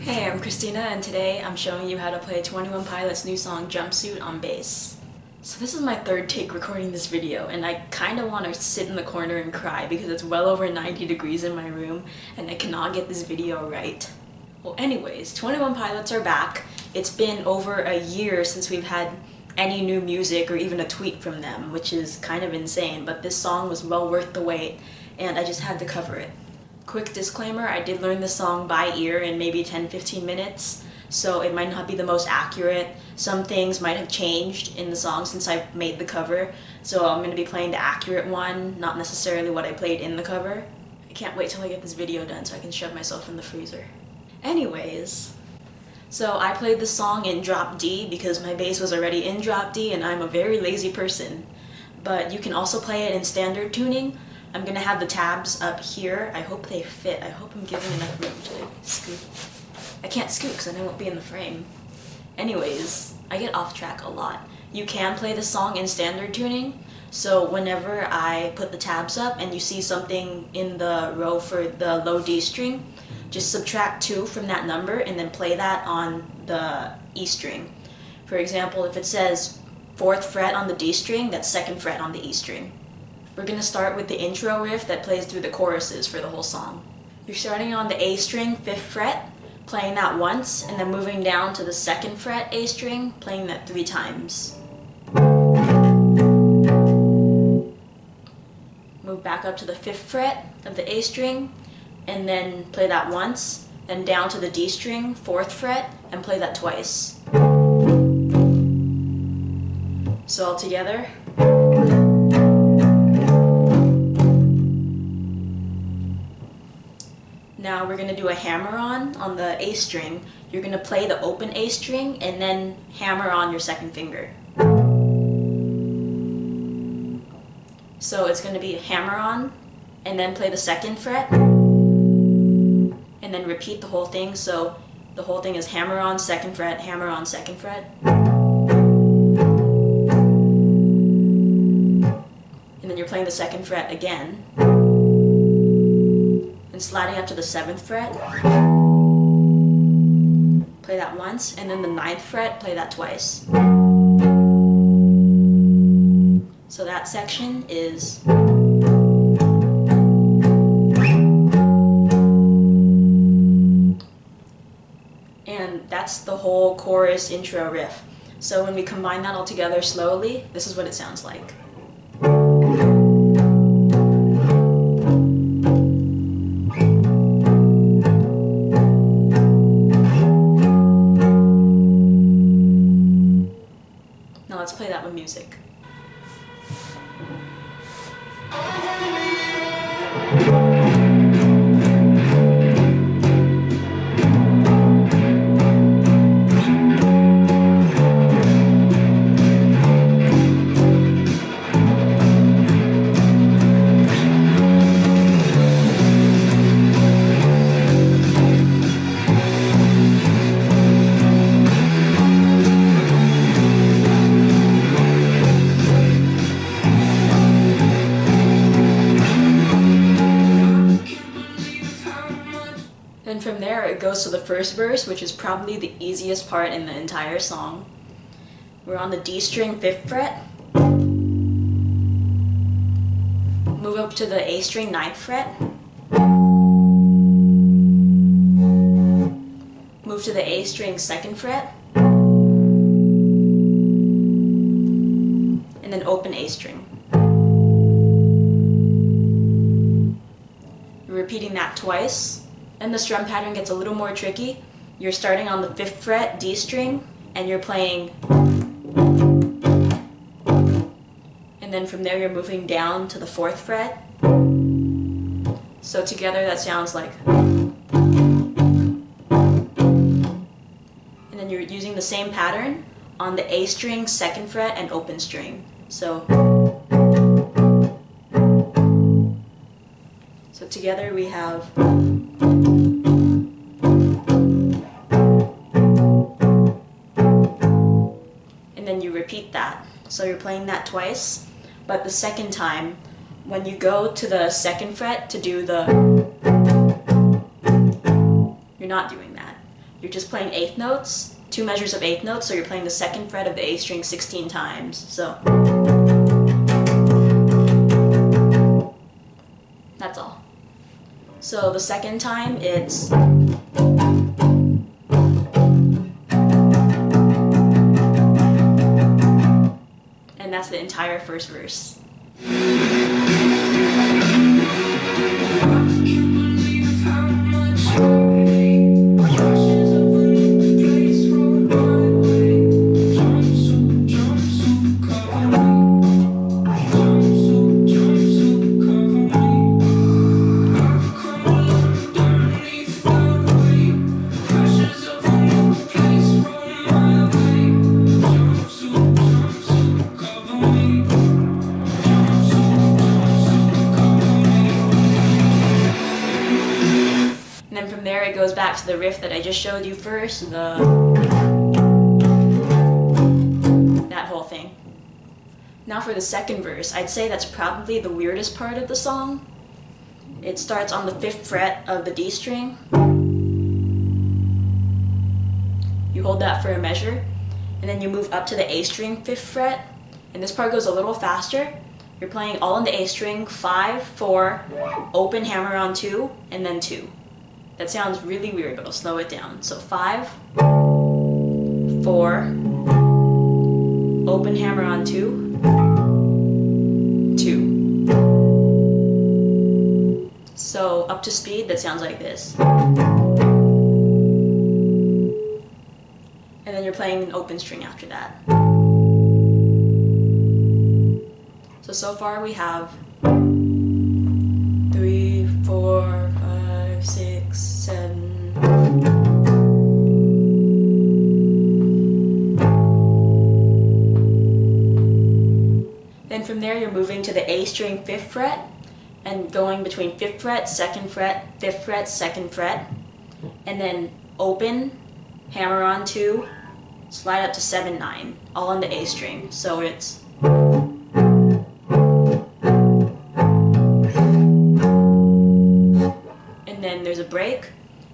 Hey, I'm Christina, and today I'm showing you how to play 21 Pilots' new song Jumpsuit on bass. So this is my third take recording this video, and I kinda want to sit in the corner and cry because it's well over 90 degrees in my room and I cannot get this video right. Well anyways, 21 Pilots are back. It's been over a year since we've had any new music or even a tweet from them, which is kind of insane, but this song was well worth the wait and I just had to cover it. Quick disclaimer, I did learn this song by ear in maybe 10-15 minutes, so it might not be the most accurate. Some things might have changed in the song since I made the cover, so I'm going to be playing the accurate one, not necessarily what I played in the cover. I can't wait till I get this video done so I can shove myself in the freezer. Anyways, so I played this song in drop D because my bass was already in drop D and I'm a very lazy person. But you can also play it in standard tuning. I'm gonna have the tabs up here. I hope they fit. I hope I'm giving enough room to scoot. I can't scoot because then I won't be in the frame. Anyways, I get off track a lot. You can play the song in standard tuning, so whenever I put the tabs up and you see something in the row for the low D string, just subtract 2 from that number and then play that on the E string. For example, if it says 4th fret on the D string, that's 2nd fret on the E string. We're going to start with the intro riff that plays through the choruses for the whole song. You're starting on the A string, 5th fret, playing that once, and then moving down to the 2nd fret A string, playing that 3 times. Move back up to the 5th fret of the A string, and then play that once, then down to the D string, 4th fret, and play that twice. So all together. Now we're going to do a hammer-on the A string. You're going to play the open A string and then hammer on your 2nd finger. So it's going to be hammer-on and then play the 2nd fret and then repeat the whole thing. So the whole thing is hammer-on, 2nd fret, hammer-on, 2nd fret. And then you're playing the 2nd fret again. And sliding up to the 7th fret, play that once, and then the 9th fret, play that twice. So that section is. And that's the whole chorus intro riff. So when we combine that all together slowly, this is what it sounds like. Now let's play that with music. Then from there it goes to the first verse, which is probably the easiest part in the entire song. We're on the D string, 5th fret. Move up to the A string, 9th fret. Move to the A string, 2nd fret. And then open A string. You're repeating that twice. And the strum pattern gets a little more tricky. You're starting on the 5th fret D string and you're playing, and then from there you're moving down to the 4th fret. So together that sounds like, and then you're using the same pattern on the A string, 2nd fret, and open string. So together we have. And then you repeat that. So you're playing that twice, but the second time, when you go to the 2nd fret to do the, you're not doing that. you're just playing eighth notes, 2 measures of eighth notes, so you're playing the 2nd fret of the A string 16 times. So that's all. So the second time it's and that's the entire first verse. And then from there it goes back to the riff that I just showed you first, that whole thing. Now for the second verse, I'd say that's probably the weirdest part of the song. It starts on the 5th fret of the D string. You hold that for a measure, and then you move up to the A string 5th fret, and this part goes a little faster. You're playing all in the A string, 5, 4, open hammer on 2, and then 2. That sounds really weird, but I'll slow it down. So 5, 4, open hammer on 2, 2. So up to speed, that sounds like this. And then you're playing an open string after that. So far we have 3, 4, 5, 6, 7. Then from there you're moving to the A string 5th fret and going between 5th fret, 2nd fret, 5th fret, 2nd fret, and then open, hammer on 2, slide up to 7, 9, all on the A string. So it's then there's a break,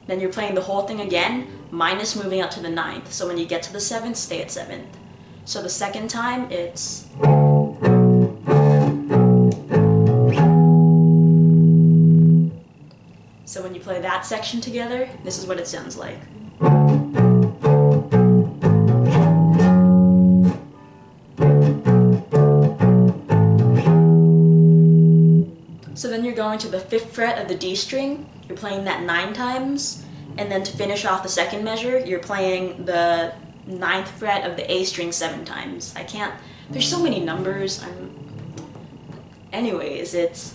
then you're playing the whole thing again, minus moving up to the 9th. So when you get to the 7th, stay at 7th. So the second time, it's so when you play that section together, this is what it sounds like. So then you're going to the 5th fret of the D string, you're playing that 9 times, and then to finish off the second measure, you're playing the 9th fret of the A string 7 times. There's so many numbers, anyways, it's...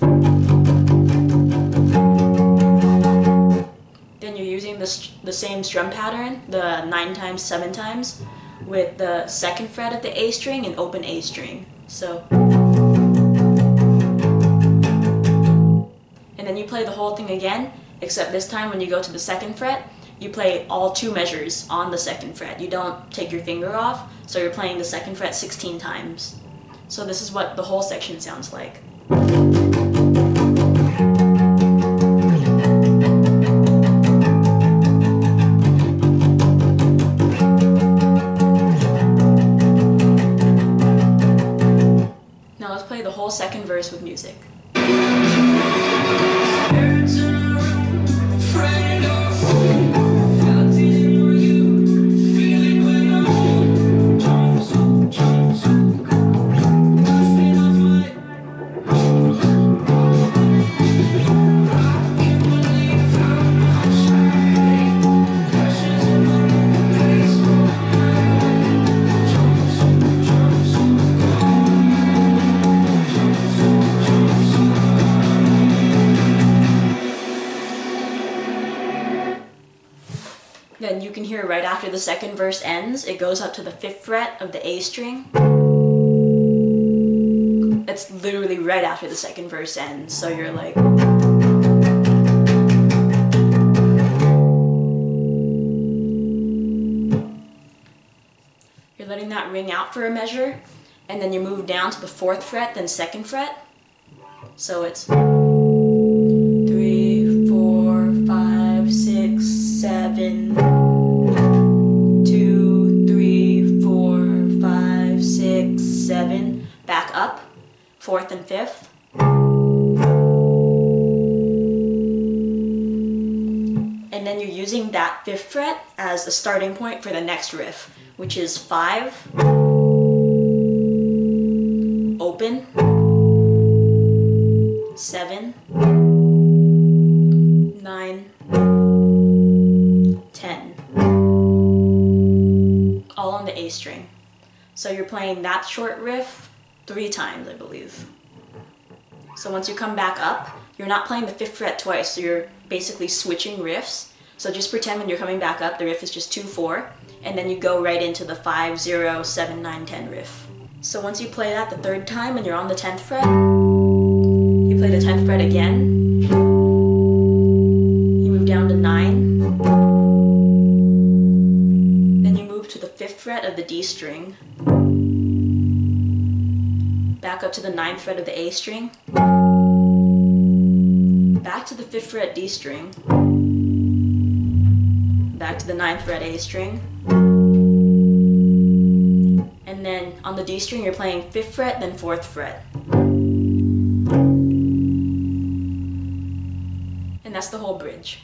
Then you're using the same strum pattern, the 9 times, 7 times, with the 2nd fret of the A string and open A string. So... And then you play the whole thing again, except this time when you go to the 2nd fret, you play all 2 measures on the 2nd fret. You don't take your finger off, so you're playing the 2nd fret 16 times. So this is what the whole section sounds like. Now let's play the whole second verse with music. Then you can hear right after the second verse ends, it goes up to the 5th fret of the A string. It's literally right after the second verse ends, so you're like... You're letting that ring out for a measure, and then you move down to the 4th fret, then 2nd fret. So it's 3, 4, 5, 6, 7... up, fourth and fifth. And then you're using that fifth fret as a starting point for the next riff, which is 5, open, 7, 9, 10, all on the A string. So you're playing that short riff 3 times, I believe. So once you come back up, you're not playing the 5th fret twice, so you're basically switching riffs. So just pretend when you're coming back up, the riff is just 2, 4, and then you go right into the 5, 0, 7, 9, 10 riff. So once you play that the 3rd time and you're on the 10th fret, you play the 10th fret again, you move down to 9, then you move to the 5th fret of the D string, back up to the 9th fret of the A string, back to the 5th fret D string, back to the 9th fret A string, and then on the D string you're playing 5th fret, then 4th fret. And that's the whole bridge.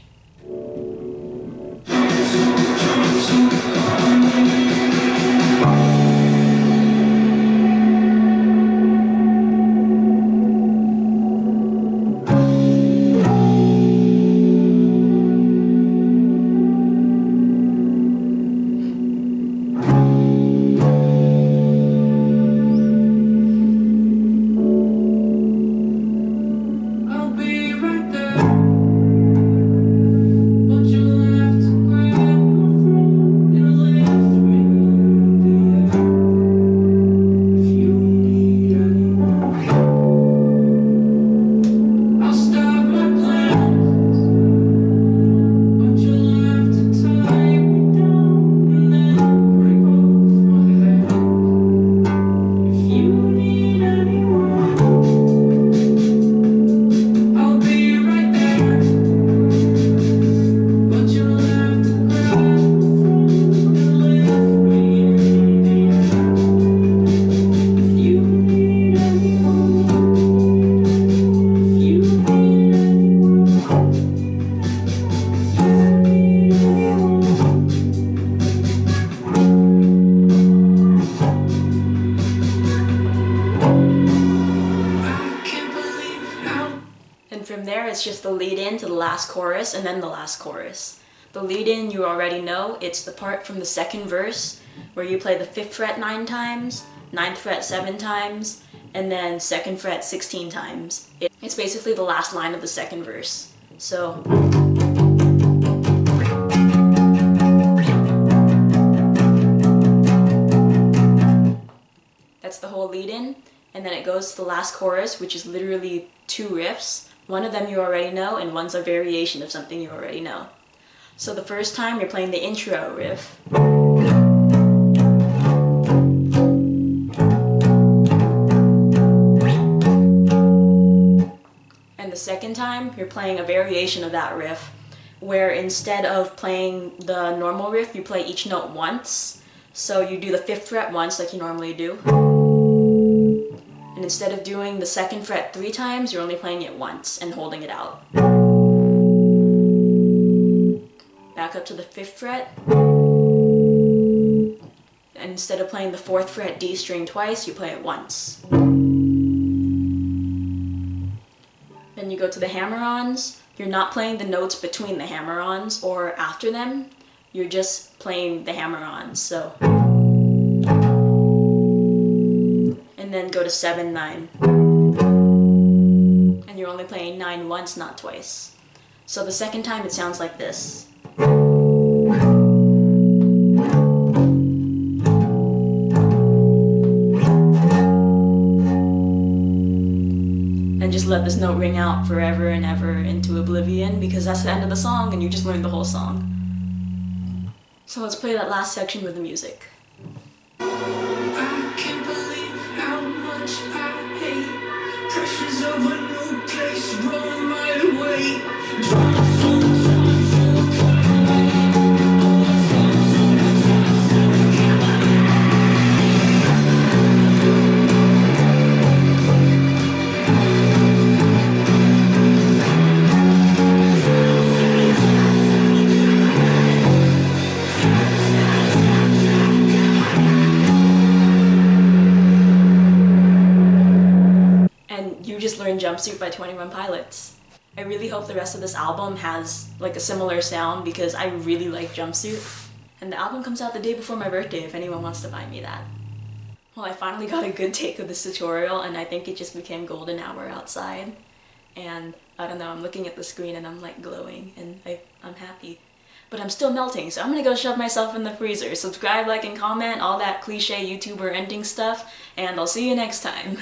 From there, it's just the lead in to the last chorus and then the last chorus. The lead in, you already know, it's the part from the 2nd verse where you play the 5th fret 9 times, 9th fret 7 times, and then 2nd fret 16 times. It's basically the last line of the 2nd verse. So that's the whole lead in, and then it goes to the last chorus, which is literally 2 riffs. One of them you already know, and one's a variation of something you already know. So the first time you're playing the intro riff. And the second time you're playing a variation of that riff, where instead of playing the normal riff, you play each note once. So you do the 5th fret once like you normally do. And instead of doing the 2nd fret 3 times, you're only playing it once and holding it out. Back up to the 5th fret. And instead of playing the 4th fret D string twice, you play it once. Then you go to the hammer-ons. You're not playing the notes between the hammer-ons or after them. You're just playing the hammer-ons. So. And then go to 7, 9. And you're only playing 9 once, not twice. So the second time it sounds like this. And just let this note ring out forever and ever into oblivion, because that's the end of the song and you just learned the whole song. So let's play that last section with the music. Pressures of a new place roll my way. Jumpsuit by 21 Pilots. I really hope the rest of this album has like a similar sound because I really like Jumpsuit. And the album comes out the day before my birthday if anyone wants to buy me that. Well, I finally got a good take of this tutorial and I think it just became golden hour outside. And I don't know, I'm looking at the screen and I'm like glowing and I'm happy. But I'm still melting, so I'm gonna go shove myself in the freezer. Subscribe, like, and comment, all that cliche YouTuber ending stuff, and I'll see you next time.